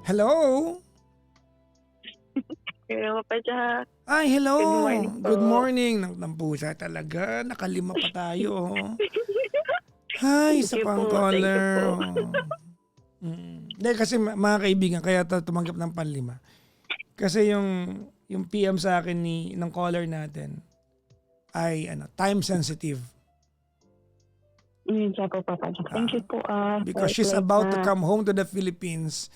Hello? Hello pa Jack. Ay, hello. Good morning Good po. morning. Ng pusa talaga. Nakalima pa tayo. Oh. Hi, Thank isa you pang po, thank you caller. po. Oh. Hindi, kasi mga kaibigan, kaya tumanggap ng panlima. Kasi yung PM sa akin ng caller natin ay time sensitive. Siya po Papa Jack. Thank Ah, you po because for she's like about to na come home to the Philippines.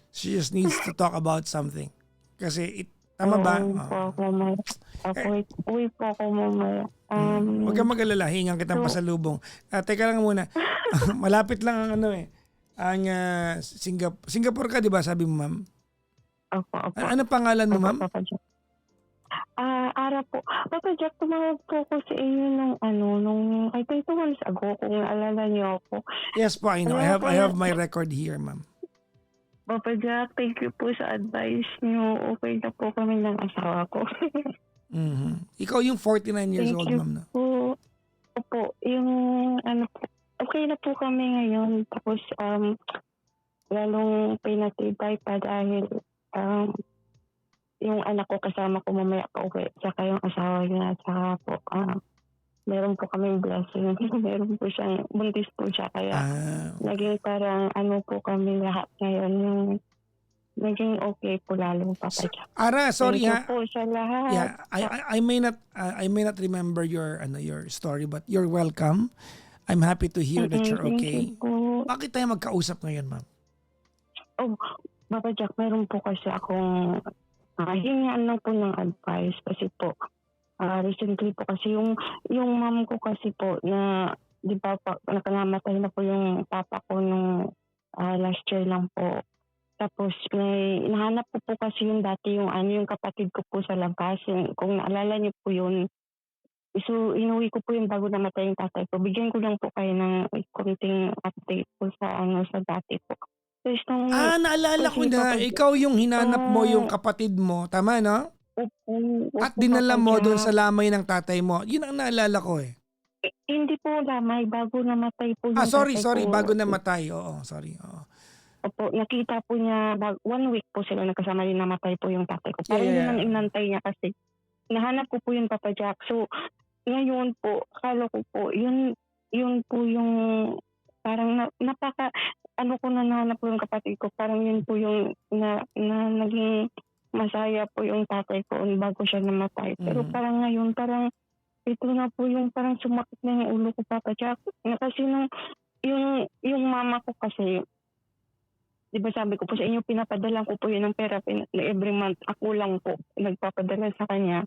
She just needs to talk about something. Kasi, tama ba? oo po ako mamaya. Eh, Uwi po ako mamaya. Huwag kang mag-alala, hingan kitang So, pasalubong. Teka lang muna, malapit lang ang ang Singapore ka, di ba, sabi mo, ma'am? opo. Ano pangalan mo, Opo, ma'am? Papa Jack. Ara po. Papa Jack, tumawag po ako sa inyo nung I think 2 months ago, kung naalala niyo ako. Yes po, I know. Wala po I na, have my record here, ma'am. Papa Jack, thank you po sa advice niyo. Okay na po kami ng asawa ko. Ikaw yung 49 years Thank old, you ma'am, no? po. Opo, yung po, okay na po kami ngayon. Tapos, lalong pinatibay pa dahil yung anak ko kasama ko mamaya pa uwi. Tsaka yung asawa niya. Tsaka po, meron po kaming blessing. Meron po siyang, buntis po siya. Kaya, Okay. naging parang po kami lahat ngayon. Yung naging okay po lalo, Papa Jack. Ara, sorry Thank you ha. po sa lahat. Yeah, I may not remember your story, but you're welcome. I'm happy to hear that you're Thank you okay. po. Bakit tayo magkausap ngayon, ma'am? Oh, Papa Jack, meron po kasi akong hingaan lang po ng advice kasi po, recently po kasi yung mom ko kasi po na, di ba pa, nakanamatay na po yung papa ko nung last year lang po. Tapos may nahanap ko po kasi yung dati yung kapatid ko po sa labas. Kung naalala niyo po yun, so inuwi ko po yung bago namatay yung tatay ko. Bigyan ko lang po kayo ng konting update po sa dati po. Tapos Naalala ko kasi na. Papa, Ikaw yung hinanap mo yung ah, kapatid mo. Tama, no? opo, At opo dinala Papa mo doon sa Jack. lamay ng tatay mo. Yun ang naalala ko eh. Hindi po lamay, bago namatay po yung tatay Sorry. ko. Bago namatay. Oo, sorry. Oo. Opo, nakita po niya, 1 week po sila nagkasama din namatay po yung tatay ko. Yeah, Parang yeah, yun ang yeah. inantay niya kasi. Nahanap ko po yung Papa Jack. So, ngayon po, akala ko po, yun po yung parang napaka, ko na nahanap po yung kapatid ko. Parang yun po yung na naging masaya po yung tatay ko bago siya namatay. Pero parang ngayon, parang ito na po yung parang sumakit na yung ulo ko, Papa Jack. Kasi yung mama ko kasi, di ba sabi ko po sa inyo, pinapadalan ko po yun ng pera every month. Ako lang po nagpapadala sa kanya.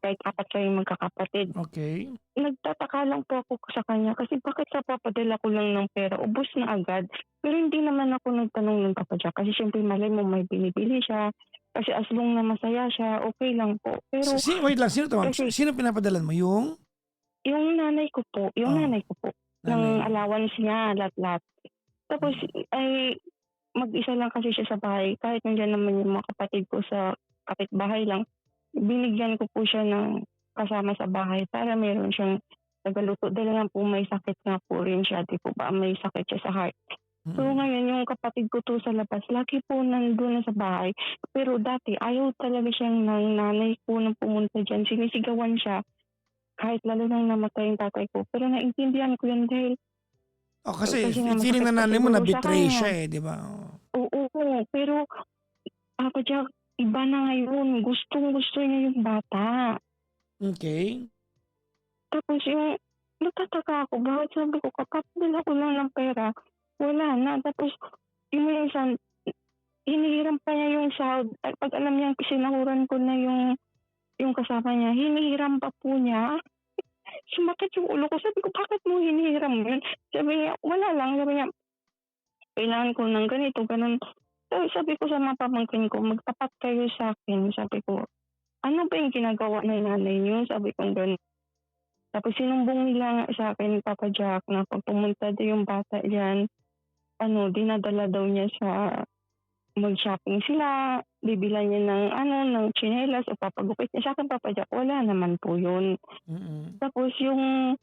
Kahit 4 kayong magkakapatid. Okay. Nagtataka lang po ako sa kanya kasi bakit sa papadala ko lang ng pera, ubos na agad. Pero hindi naman ako nagtanong ng Papa Jack kasi syempre malay mo may binibili siya. Kasi as long na masaya siya, okay lang po. Pero Wait lang, sino to, ma'am? kasi Sino pinapadalan mo? Yung? yung nanay ko po, Oh, ng nanay mo. allowance niya, lahat-lahat. Tapos ay mag-isa lang kasi siya sa bahay. Kahit nandiyan naman yung mga kapatid ko sa kapitbahay lang, binigyan ko po siya ng kasama sa bahay para meron siyang tagaluto. Dahil nga po may sakit nga po rin siya. Di po ba may sakit siya sa heart. So ngayon yung kapatid ko to sa labas, lagi po nandun na sa bahay. Pero dati ayaw talaga siyang ng nanay ko na pumunta dyan. Sinisigawan siya kahit lalo nang namatay yung tatay ko. Pero naintindihan ko yun dahil Kasi nga feeling masakit na pa nanay mo siguro sa na-betray kanya. siya eh, di ba? Oo, pero Papa Jack, iba na ngayon. Gustong-gusto niya yung bata. Okay. Tapos nagtataka ako, bakit sabi ko, kapapadala ko lang ng pera, wala na. Tapos, yung minsan, hinihiram pa niya yung sahod. At pag alam niya, sinahuran ko na yung kasama niya, hinihiram pa po niya. Sumakit yung ulo ko. Sabi ko, bakit mo hinihiram yun? Sabi niya, wala lang. Sabi niya, kailangan ko ng ganito, ganun. So, sabi ko sa mga pamangkin ko, magtapat kayo sa akin. Sabi ko, ano ba yung ginagawa ng nanay niyo? Sabi ko, ganun. Tapos sinumbong nila nga sa akin, Papa Jack, na pag pumunta daw yung bata dyan, dinadala daw niya sa mag-shopping sila, bibilan niya ng tsinelas o papagupit niya. Sa akin, Papa Jack, wala naman po yun. Tapos yung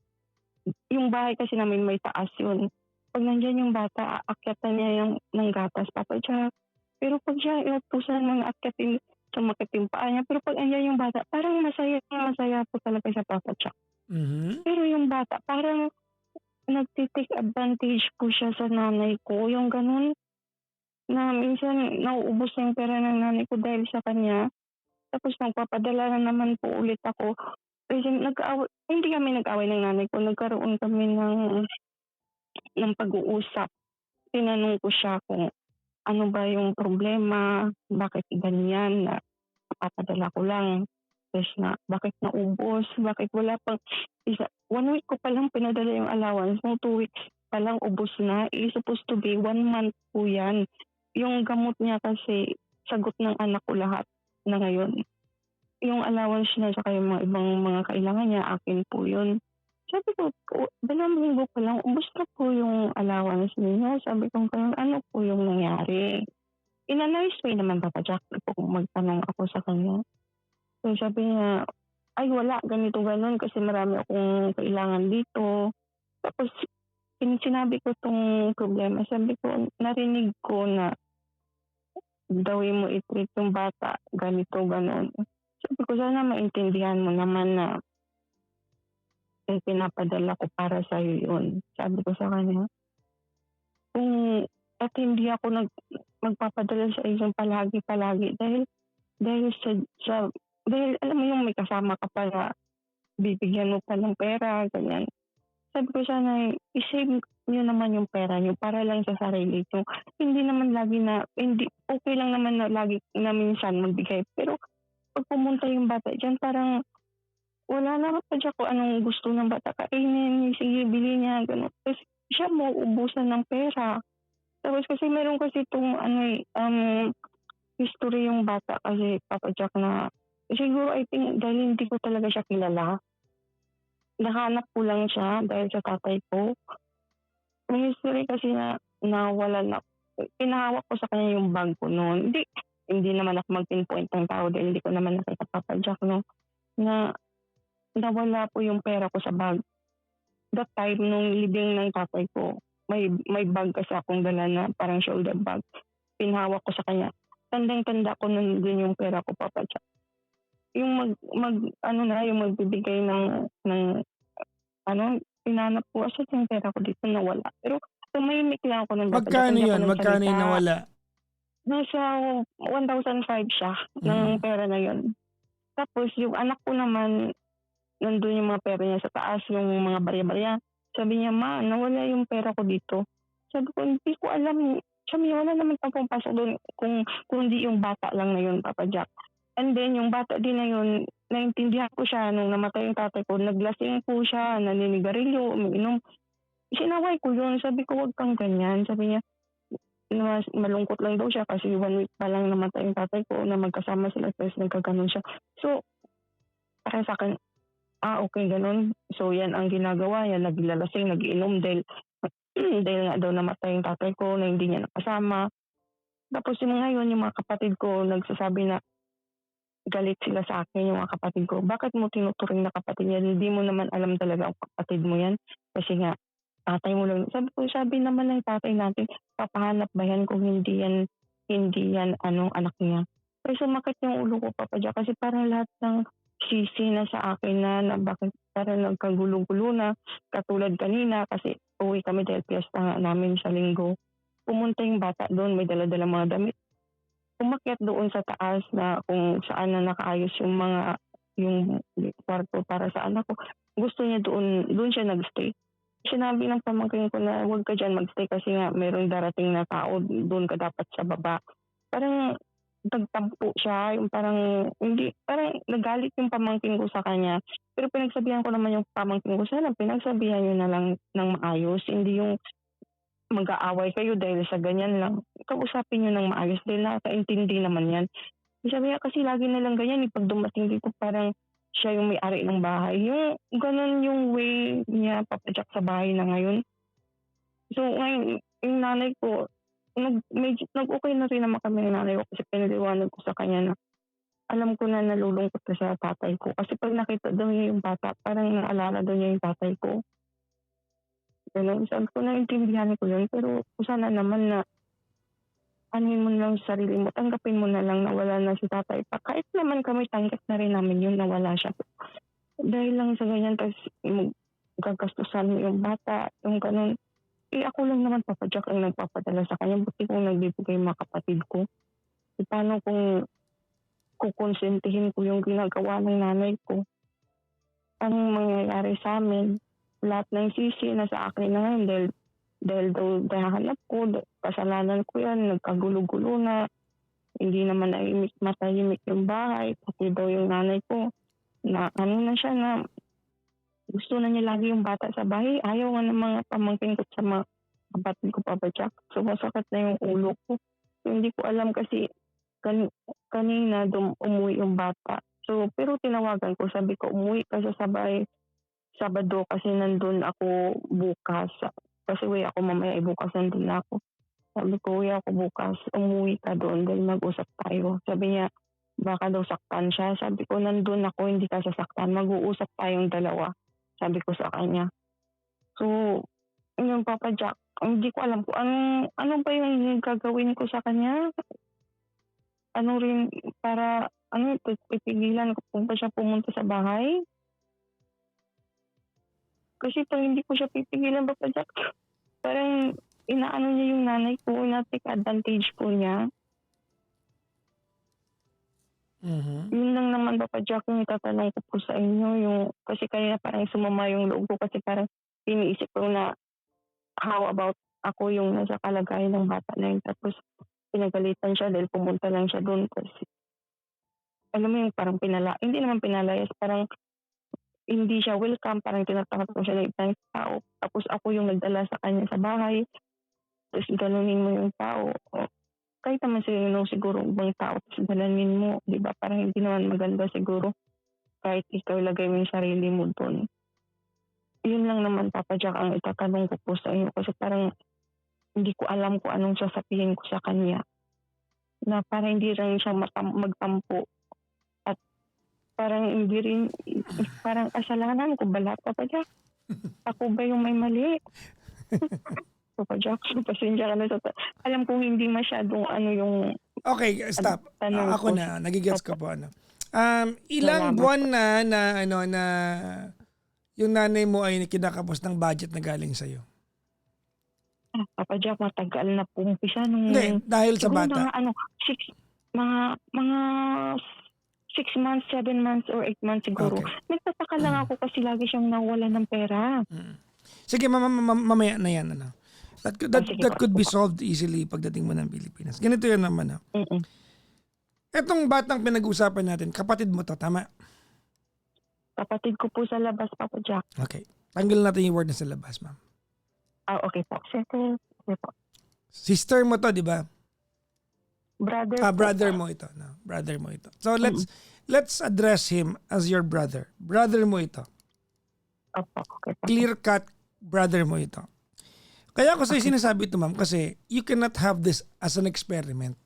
bahay kasi namin may taas yun. Pag nandyan yung bata, aakyatan niya ng gatas, Papa Jack. Pero 'pag siya inutusan mo na akyatin sumakit yung paa niya, pero 'pag andiyan yung bata parang masaya na masaya po talaga siya, Papa Jack. Mhm. Pero yung bata parang nagte-take advantage po siya sa nanay ko, yung gano'n. Na minsan nauubos na yung pera ng nanay ko dahil sa kanya, tapos nagpapadala na naman po ulit ako. Kasi hindi kami nag-away ng nanay ko, nagkaroon kami ng pag-uusap. Tinanong ko siya kung ano ba yung problema, bakit ganyan na napapadala ko lang. Tapos na bakit naubos, bakit wala pang 1 week ko palang pinadala yung allowance mo, 2 weeks palang ubos na. Supposed to be 1 month po yan. Yung gamot niya kasi sagot ng anak ko lahat na ngayon. Yung allowance niya tsaka yung mga ibang mga kailangan niya, akin po yun. Sabi ko, dalawang linggo pa lang, ubos na po yung allowance niya. Sabi ko, ano po yung nangyari? In a nice way naman, Papa Jack, po magtanong ako sa kanya. So sabi niya, ay wala, ganito ganon kasi marami akong kailangan dito. Tapos sinabi ko tong problema, sabi ko, narinig ko na gawin mo i-treat yung bata, ganito, ganon. Sabi ko, sana maintindihan mo naman na pinapadala ko para sa'yo yun. Sabi ko sa kanya, kung at hindi ako magpapadala sa iyo palagi-palagi dahil dahil alam mo yung may kasama ka pa na bibigyan mo pa ng pera, ganyan. Sabi ko sana i-save niyo naman yung pera niyo para lang sa sarili niyo. Hindi naman lagi na, hindi, okay lang naman na lagi na minsan magbigay. Pero pag pumunta yung bata diyan, parang wala naman pa siya kung anong gusto ng bata kainin, sige bili niya, gano'n. Tapos siya mauubusan ng pera. Tapos kasi meron kasi itong history yung bata kasi, Papa Jack, na siguro I think dahil hindi ko talaga siya kilala. Nahanap ko lang siya dahil sa tatay ko. May history kasi na nawala na, pinahawak ko sa kanya yung bag ko noon. Hindi naman ako mag-pinpoint ng tao dahil hindi ko naman nakita, Papa Jack, no, na nawala po yung pera ko sa bag. That time nung libing ng tatay ko, may bag kasi akong dala na parang shoulder bag. Pinahawak ko sa kanya. Tandang-tanda ko nandun yung pera ko, Papa Jack. Yung yung magbibigay ng hinanap ko, asa yung pera ko dito, nawala. Pero tumahimik lang ako ng Papa Jack, Magkano hindi ako 'yun? Magkano 'yung nagsalita. nawala? Nasa 1,500 siya ng Mm. pera na yun. Tapos yung anak ko naman, nandun yung mga pera niya sa taas, yung mga barya-barya. Sabi niya, "Ma, nawala yung pera ko dito." Sabi ko, "Hindi ko alam." Sabi niya, "Wala naman akong pasok dun kung hindi yung bata lang na yun, Papa Jack." And then yung bata din na yun, naintindihan ko siya nung namatay yung tatay ko, naglasing po siya, naninigarilyo, umiinom. Sinaway ko yun, sabi ko, "Wag kang ganyan." Sabi niya, malungkot lang daw siya kasi 1 week pa lang namatay yung tatay ko na magkasama sila, tapos nagkaganon siya. So, para sa akin, okay, gano'n. So, 'yan ang ginagawa niya, naglalasing, nag-iinom dahil dahil nga daw namatay yung tatay ko na hindi niya nakasama. Tapos yung ngayon, yung mga kapatid ko nagsasabi na galit sila sa akin, yung mga kapatid ko. "Bakit mo tinuturing na kapatid yan? Hindi mo naman alam talaga ang kapatid mo yan. Kasi nga, tatay mo lang." Sabi ko, sabi naman ng tatay natin, papahanap ba yan kung hindi yan anak niya. Pero sumakit yung ulo ko, Papa Jack, kasi parang lahat ng sisi na sa akin na bakit parang nagkagulo-gulo na. Katulad kanina kasi uwi kami dahil piyesta nga namin sa linggo. Pumunta yung bata doon, may dala-dala mga damit. Umakyat doon sa taas na kung saan na nakaayos yung kwarto para sa anak ko. Gusto niya doon siya nag-stay. Sinabi ng pamangkin ko na huwag ka diyan mag-stay kasi nga merong darating na tao, doon ka dapat sa baba. Parang nagtampo siya, yung parang hindi, parang nagalit yung pamangkin ko sa kanya. Pero pinagsabihan ko naman yung pamangkin ko, sana pinagsabihan niyo na lang ng maayos, hindi yung mag-aaway kayo dahil sa ganyan lang. Kausapin niyo ng maayos dahil nakakaintindi naman yan. Sabi niya kasi lagi na lang ganyan, pag dumating dito parang siya yung may-ari ng bahay. Yung gano'n yung way niya, Papa Jack, sa bahay na ngayon. So ngayon, yung nanay ko, nag-okay na rin naman kami ng nanay ko kasi pinaliwanag ko sa kanya na alam ko na nalulungkot na sa tatay ko. Kasi pag nakita daw niya yung bata, parang naalala daw niya yung tatay ko. Gano'n. Sabi ko, naintindihan ko yun. Pero sana naman na anuhin mo na lang sa sarili mo, tanggapin mo na lang na wala na si tatay pa. Kahit naman kami tanggap na rin namin yun na wala siya. Dahil lang sa ganyan, tapos gagastusan mo yung bata, yung ganun. Eh ako lang naman, Papa Jack, ang nagpapadala sa kanya. Buti kung nagbibigay yung mga kapatid ko. E paano kung kukonsentihin ko yung ginagawa ng nanay ko? Anong mangyayari sa amin? Lahat ng sisi na sa akin na ngayon dahil daw dahanap ko, kasalanan ko yan, nagkagulo-gulo na, hindi naman matahimik yung bahay, pati daw yung nanay ko, na ano na siya na gusto na niya lagi yung bata sa bahay. Ayaw nga ng mga pamangkin ko sa mga kapatid ko, Papa Jack. Sumasakit na yung ulo ko. So, hindi ko alam kasi kanina umuwi yung bata. So, pero tinawagan ko, sabi ko, umuwi ka sa bahay Sabado kasi nandun ako bukas. Kasi uwi ako mamaya, bukas nandun ako. Sabi ko, uwi ako bukas, umuwi ka doon dahil mag-usap tayo. Sabi niya, baka daw saktan siya. Sabi ko, nandun ako, hindi ka sasaktan. Mag-uusap tayong dalawa. Sabi ko sa kanya. So, yung Papa Jack, hindi ko alam kung ano ba yung gagawin ko sa kanya. Ano rin, para, ipigilan ko kung pa siya pumunta sa bahay. Kasi pag hindi ko siya pipigilan, Papa Jack, parang inaano niya yung nanay ko, na-take advantage po niya. Yun lang naman, Papa Jack, yung itatanong ko po sa inyo. Kasi kanina parang sumama yung loob ko kasi parang iniisip ko na how about ako yung nasa kalagayan ng bata na yun. Tapos pinagalitan siya dahil pumunta lang siya doon. Kasi alam mo yung parang hindi naman pinalayas, parang hindi siya welcome, parang tinatanggap ko siya ng ibang tao. Tapos ako yung nagdala sa kanya sa bahay. Tapos ganunin mo yung tao. Kahit naman siguro ibang tao, tapos ganunin mo. Diba? Parang hindi naman maganda siguro. Kahit ikaw ilagay mo yung sarili mo doon. Yun lang naman, Papa Jack, ang itatanong ko po sa inyo. Kasi parang hindi ko alam kung anong sasabihin ko sa kanya. Na parang hindi rin siya magtampo. Parang hindi rin, parang kasalanan ko ba lahat, Papa Jack? Ako ba yung may mali? Papa Jack, pasensya ka na sa alam kong hindi masyadong yung Okay, stop. tanong Ako ko. na, nagigets ko po. Ilang Salamat buwan na yung nanay mo ay kinakapos ng budget na galing sa'yo? Papa Jack, matagal na po umpisa nung Hindi, dahil sa siguro bata. mga 6 months, 7 months, or 8 months siguro. Okay. Nagtataka lang ako kasi lagi siyang nawala ng pera. Sige, mamaya na yan. Sige That po. could be solved easily pagdating mo ng Pilipinas. Ganito yan naman. Etong batang pinag-usapan natin, kapatid mo to, tama? Kapatid ko po sa labas, Papa Jack. Okay. Tanggal natin yung word na sa labas, ma'am. Okay po. Okay po. Sister mo to, di ba? Brother po. Brother mo ito. No, brother mo ito. So let's address him as your brother. Brother mo ito. Opo, okay po. Clear-cut brother mo ito. Kaya ako sa'yo sinasabi ito, ma'am, kasi you cannot have this as an experiment.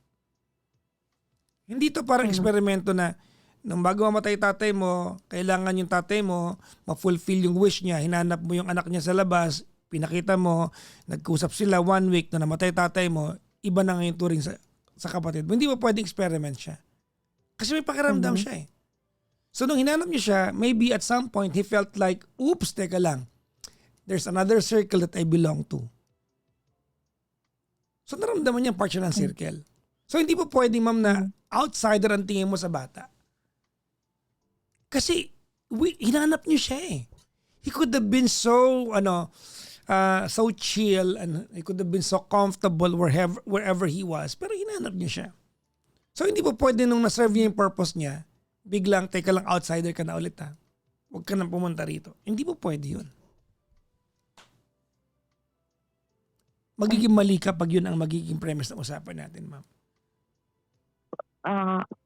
Hindi to parang eksperimento na nung bago mamatay tatay mo, kailangan yung tatay mo ma-fulfill yung wish niya. Hinanap mo yung anak niya sa labas, pinakita mo, nagkusap sila 1 week na namatay tatay mo, iba na ngayon turing sa kapatid mo. Hindi mo pwedeng experiment siya. Kasi may pakiramdam siya eh. So nung hinanap niya siya, maybe at some point he felt like, oops, teka lang. There's another circle that I belong to. So naramdaman niya part siya ng circle. So hindi po pwedeng, ma'am, na outsider ang tingin mo sa bata. Kasi hinanap niyo siya eh. He could have been so chill, and he could have been so comfortable wherever he was. Pero hinanap niya siya. So hindi po pwede nung na-serve niya yung purpose niya, biglang, teka lang, outsider ka na ulit ha. Huwag ka nang pumunta rito. Hindi po pwede yun. Magiging mali kapag yun ang magiging premise ng usapan natin, ma'am.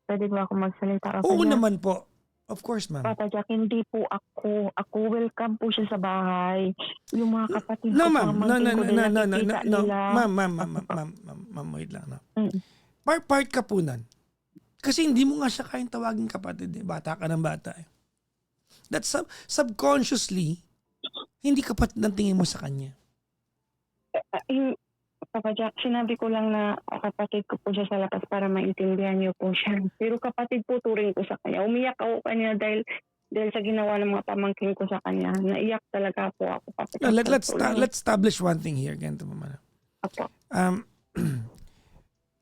Pwede ba ako magsalita? Oo naman po. Of course, ma'am. Papa Jack, hindi po ako. Ako welcome po siya sa bahay. Yung mga kapatid No, ko, ma'am. No. nakikita nila. Ma'am, wait lang. No. Part ka po nun. Kasi hindi mo nga siya kayang tawagin kapatid eh. Bata ka ng bata eh. That's subconsciously, hindi kapatid ang tingin mo sa kanya. Papa Jack, sinabi ko lang na kapatid ko po siya sa labas para maintindihan niyo po siya. Pero kapatid po turing ko sa kanya. Umiyak ako kanya dahil sa ginawa ng mga pamangkin ko sa kanya. Naiyak talaga po ako, Papa No, Jack. let's establish one thing here. Ganito, mama. Apo.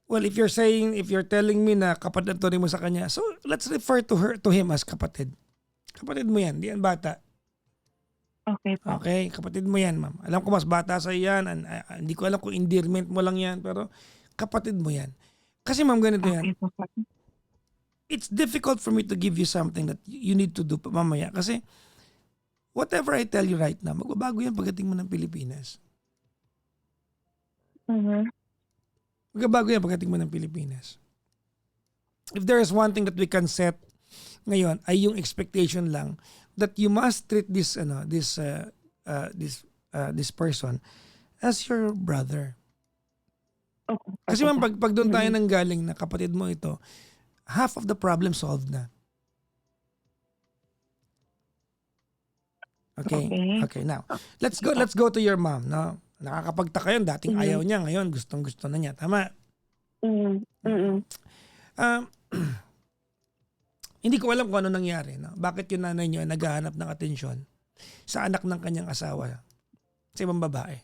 Well, if you're telling me na kapatid to rin mo sa kanya, so let's refer to him as kapatid. Kapatid mo yan, di yan bata. Okay po. Okay, kapatid mo yan, ma'am. Alam ko mas bata sa yan, hindi ko alam kung endearment mo lang yan, pero kapatid mo yan. Kasi ma'am, ganito yan. Okay po. It's difficult for me to give you something that you need to do mamaya. Kasi whatever I tell you right now, magbabago yan pagdating mo ng Pilipinas. Mhm. Magbabago yan pagdating mo ng Pilipinas. If there is one thing that we can set ngayon ay yung expectation lang that you must treat this person as your brother. Okay. Kasi ma'am, pag doon tayo nang galing na kapatid mo ito, half of the problem solved na. Okay. Okay. Okay, now, let's go to your mom, no? Nakakapagtaka yun, dating ayaw niya, ngayon gustong-gusto na niya. Tama? Mm. Um, hindi ko alam kung ano nangyari. No? Bakit yung nanay niyo ay naghahanap ng atensyon sa anak ng kanyang asawa sa ibang babae?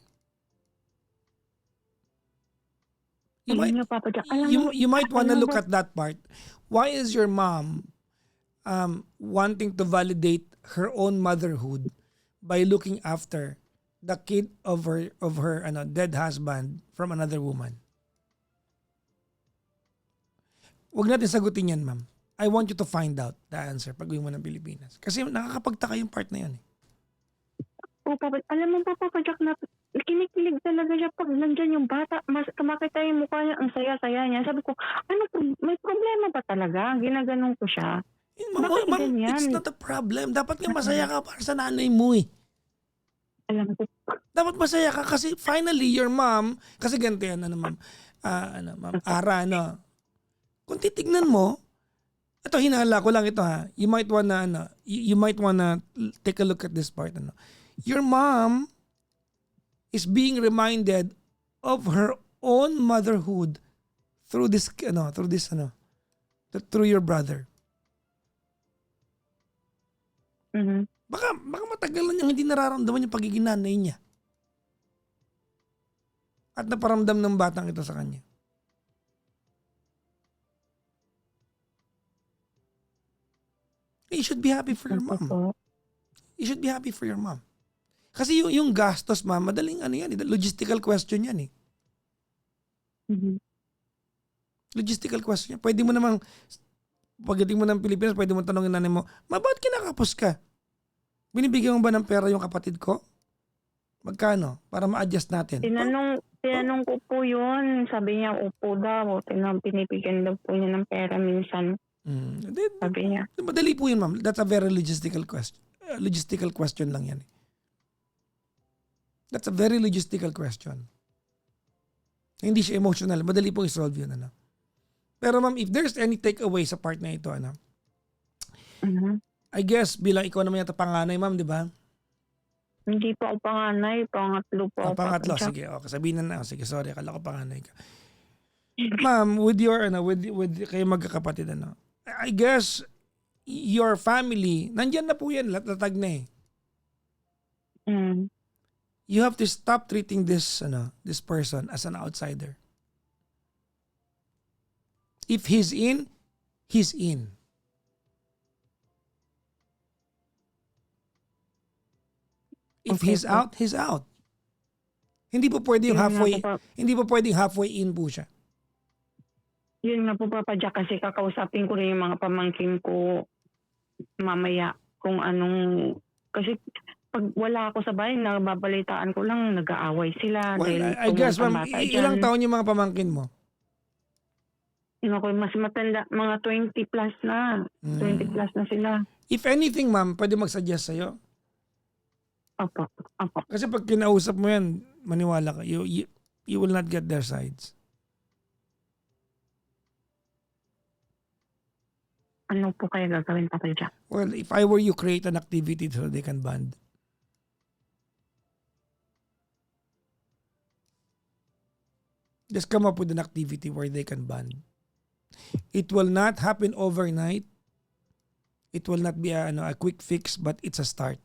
Alam niyo, Papa Jack, alam mo, You might want to alam look mo- at that part. Why is your mom wanting to validate her own motherhood by looking after the kid of her dead husband from another woman? Huwag natin sagutin yan, ma'am. I want you to find out the answer pag uwi mo ng Pilipinas. Kasi nakakapagtaka yung part na yun. Oh, Papa, alam mo ba, Papa Jack, na kinikilig talaga siya pag nandyan yung bata. Mas makita yung mukha niya, ang saya-saya niya. Sabi ko, may problema ba talaga? Ginaganon ko siya. Bakit Ma'am, ganyan? it's not a problem. Dapat nga masaya ka para sa nanay mo eh. Alam ko, Dapat masaya ka kasi finally your mom, kasi ganito yan, ma'am, ma'am, Ara, kung titignan mo, ito hinala ko lang ito ha, you might wanna take a look at this part. Your mom is being reminded of her own motherhood through through your brother. mhm. Baka matagal na niyang hindi nararamdaman yung pagiging nanay niya. At naparamdam ng batang ito sa kanya. You should be happy for your mom. Opo. You should be happy for your mom. Kasi yung gastos, ma'am, madaling yan. Logistical question yan eh. Mhm. Logistical question yan. Pwede mo namang, pagdating mo ng Pilipinas, pwede mo tanongin nanay mo, ma, ba't kinakapos ka? Binibigyan mo ba ng pera yung kapatid ko? Magkano? Para ma-adjust natin. Tinanong ko po yun. Sabi niya, upo daw. Pinipigyan daw po niya ng pera minsan. Sabi niya. Madali po yun, ma'am. That's a very logistical question. Logistical question lang yan. That's a very logistical question. Hindi siya emotional. Madali pong isolve yun. Pero ma'am, if there's any takeaway sa part na ito, Mhm. I guess bilang ikaw naman yata panganay, ma'am, di ba? Hindi po ako panganay. Pangatlo po ako. Pangatlo. Papa Jack. Sige, okay. Sabihin na. Sige, sorry. Akala ko panganay ka. Ma'am, with kayo magkakapatid, I guess your family, nandyan na po yan, latag na eh. Mm. You have to stop treating this person as an outsider. If he's in, he's in. If Okay he's po. out, he's out. Hindi po pwedeng Yun nga halfway, po, hindi po pwedeng halfway in po siya. Yun nga po, Papa Jack, kasi kakausapin ko rin yung mga pamangkin ko mamaya kung anong... Kasi pag wala ako sa bahay, nababalitaan ko lang, nag-aaway sila. Well, dahil I guess, pumunta ma'am, bata ilang dyan. taon yung mga pamangkin mo? Yun ako, mas matanda, mga 20 plus na. 20 plus na sila. If anything, ma'am, pwede mag-suggest sa'yo. Opo. Kasi pag kinausap mo yan, maniwala ka, you will not get their sides. Ano po kaya gagawin, Papa Jack? Well, if I were you, create an activity so they can bond. Just come up with an activity where they can bond. It will not happen overnight. It will not be a quick fix, but it's a start.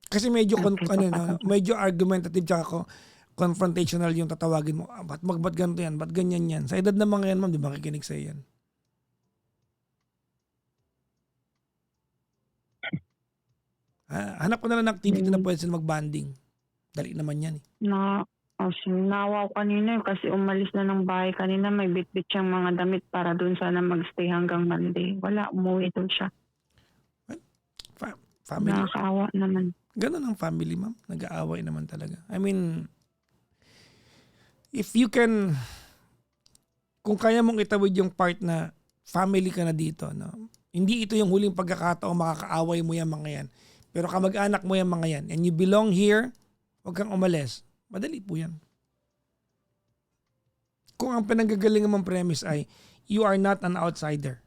Kasi medyo medyo argumentative tsaka confrontational yung tatawagin mo. Ba't ganito yan? Ba't ganyan yan? Sa edad ng mga yan, ma'am, di ba makikinig sa'yo yan? Hanap ko na lang ng activity na pwede sila mag-bonding. Dali naman yan eh. Nawa ko kanina kasi umalis na ng bahay kanina. May bit-bit siyang mga damit para doon sana magstay hanggang Monday. Wala, umuwi doon siya. Family. Nakakaawa naman. Ganun ang family, ma'am. Nag-aaway naman talaga. I mean, if you can, kung kaya mong itawid yung part na family ka na dito, no? Hindi ito yung huling pagkakataong makakaaway mo yan mga yan. Pero kamag-anak mo yan mga yan. And you belong here, huwag kang umalis. Madali po yan. Kung ang pinanggagalingan mong premise ay, you are not an outsider.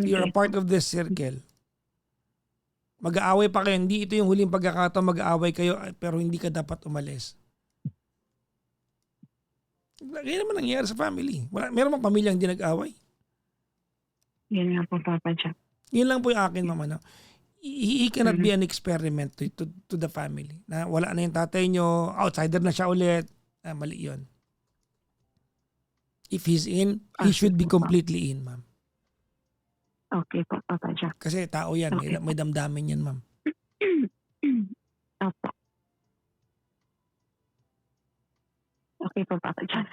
You're a part of this circle. Mag-aaway pa kayo. Hindi ito yung huling pagkakataon mag-aaway kayo pero hindi ka dapat umalis. Ganyan naman nangyayari sa family. Meron bang pamilya hindi nag-aaway? Yan nga po, Papa Jack. Yun lang po yung akin, mama. He cannot be an experiment to the family. Na wala na yung tatay nyo, outsider na siya ulit. Mali yun. If he's in, he should be completely in, ma'am. Okay po, Papa Jack. Kasi tao yan. Okay. May damdamin yan, ma'am. Opo. Okay po, Papa Jack.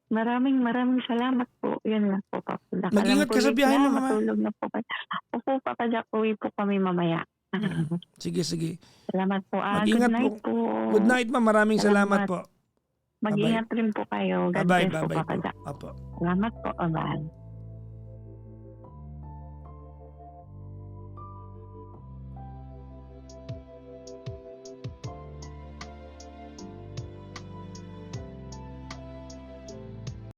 Maraming salamat po. Yan lang po, Papa Jack. Mag-ingat ka sa biyahe mo, mama. Matulog na po kayo. Opo, Papa Jack. Uwi po kami mamaya. Sige. Salamat po. Mag-ingat Good night po. Good night, ma'am. Maraming salamat po. Mag-ingat rin po kayo. God Bye-bye. bless po, Papa Bye-bye. Jack. Opo. Salamat po. Bye-bye.